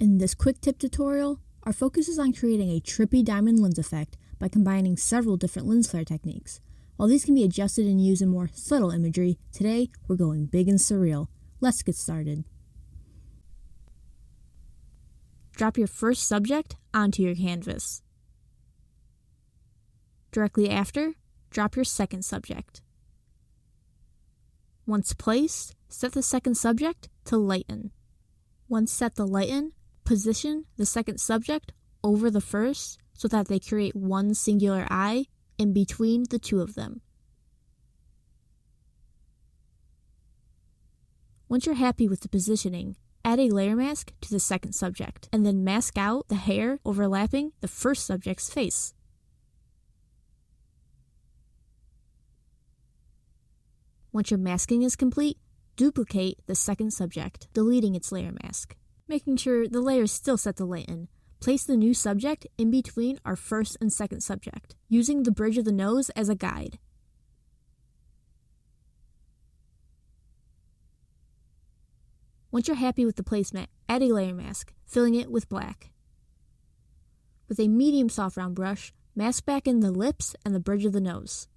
In this quick tip tutorial, our focus is on creating a trippy diamond lens effect by combining several different lens flare techniques. While these can be adjusted and used in more subtle imagery, today we're going big and surreal. Let's get started. Drop your first subject onto your canvas. Directly after, drop your second subject. Once placed, set the second subject to lighten. Once set to lighten, position the second subject over the first so that they create one singular eye in between the two of them. Once you're happy with the positioning, add a layer mask to the second subject, and then mask out the hair overlapping the first subject's face. Once your masking is complete, duplicate the second subject, deleting its layer mask. Making sure the layer is still set to lighten, place the new subject in between our first and second subject, using the bridge of the nose as a guide. Once you're happy with the placement, add a layer mask, filling it with black. With a medium soft round brush, mask back in the lips and the bridge of the nose.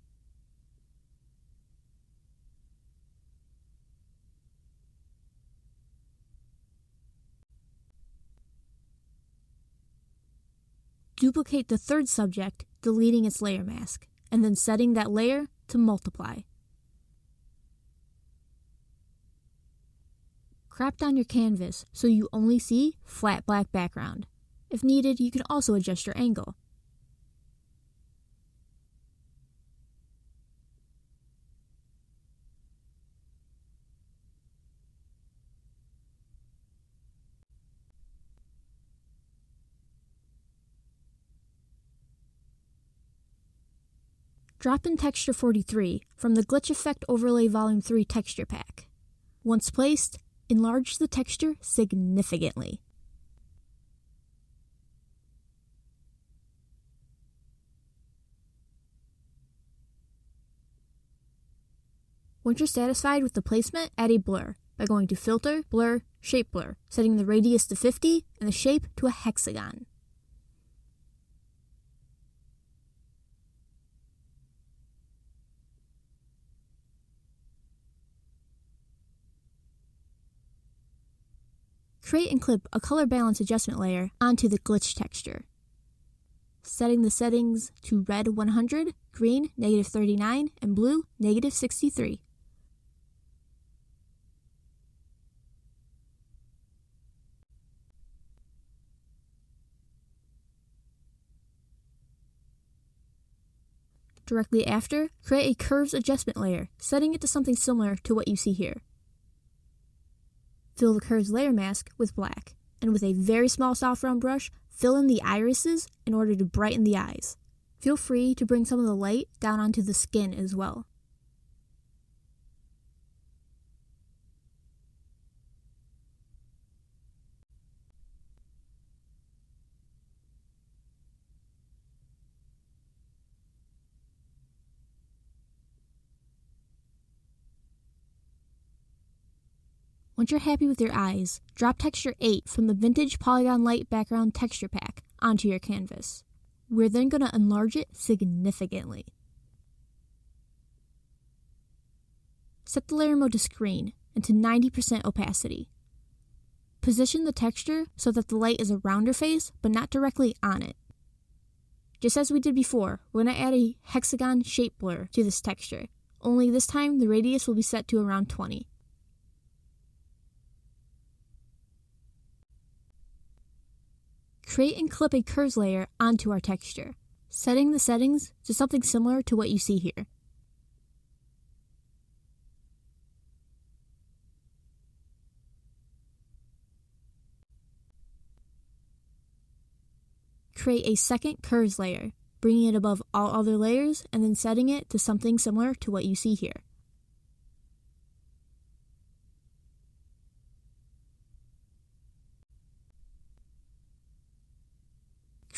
Duplicate the third subject, deleting its layer mask, and then setting that layer to multiply. Crop down your canvas so you only see flat black background. If needed, you can also adjust your angle. Drop in Texture 43 from the Glitch Effect Overlay Volume 3 texture pack. Once placed, enlarge the texture significantly. Once you're satisfied with the placement, add a blur by going to Filter, Blur, Shape Blur, setting the radius to 50 and the shape to a hexagon. Create and clip a color balance adjustment layer onto the glitch texture. Setting the settings to red 100, green -39, and blue -63. Directly after, create a curves adjustment layer, setting it to something similar to what you see here. Fill the curves layer mask with black, and with a very small soft round brush, fill in the irises in order to brighten the eyes. Feel free to bring some of the light down onto the skin as well. Once you're happy with your eyes, drop Texture 8 from the Vintage Polygon Light Background Texture Pack onto your canvas. We're then going to enlarge it significantly. Set the layer mode to screen and to 90% opacity. Position the texture so that the light is around your face but not directly on it. Just as we did before, we're going to add a hexagon shape blur to this texture, only this time the radius will be set to around 20. Create and clip a curves layer onto our texture, setting the settings to something similar to what you see here. Create a second curves layer, bringing it above all other layers and then setting it to something similar to what you see here.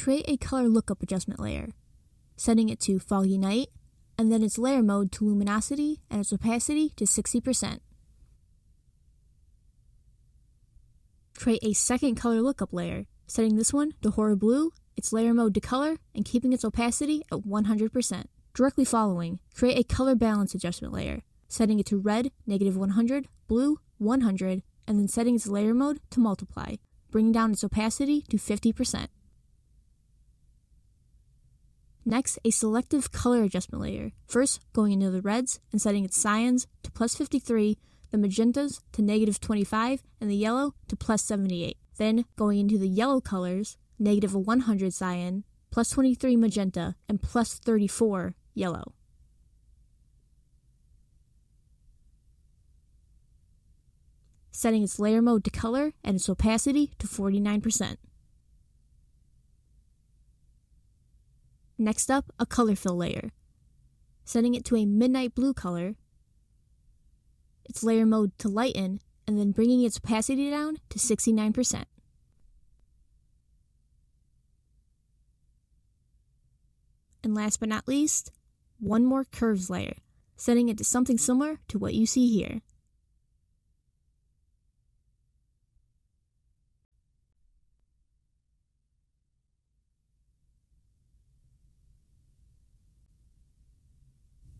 Create a color lookup adjustment layer, setting it to Foggy Night, and then its layer mode to luminosity and its opacity to 60%. create a second color lookup layer, setting this one to horror blue, its layer mode to color, and keeping its opacity at 100%. Directly following, create a color balance adjustment layer, setting it to red, -100, blue, 100, and then setting its layer mode to multiply, bringing down its opacity to 50%. Next, a selective color adjustment layer, first going into the reds and setting its cyans to +53, the magentas to -25, and the yellow to +78. Then going into the yellow colors, -100 cyan, +23 magenta, and +34 yellow. Setting its layer mode to color and its opacity to 49%. Next up, a color fill layer. Setting it to a midnight blue color, its layer mode to lighten, and then bringing its opacity down to 69%. And last but not least, one more curves layer, setting it to something similar to what you see here.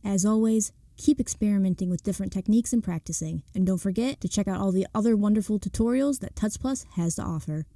As always, keep experimenting with different techniques and practicing, and don't forget to check out all the other wonderful tutorials that Tuts Plus has to offer.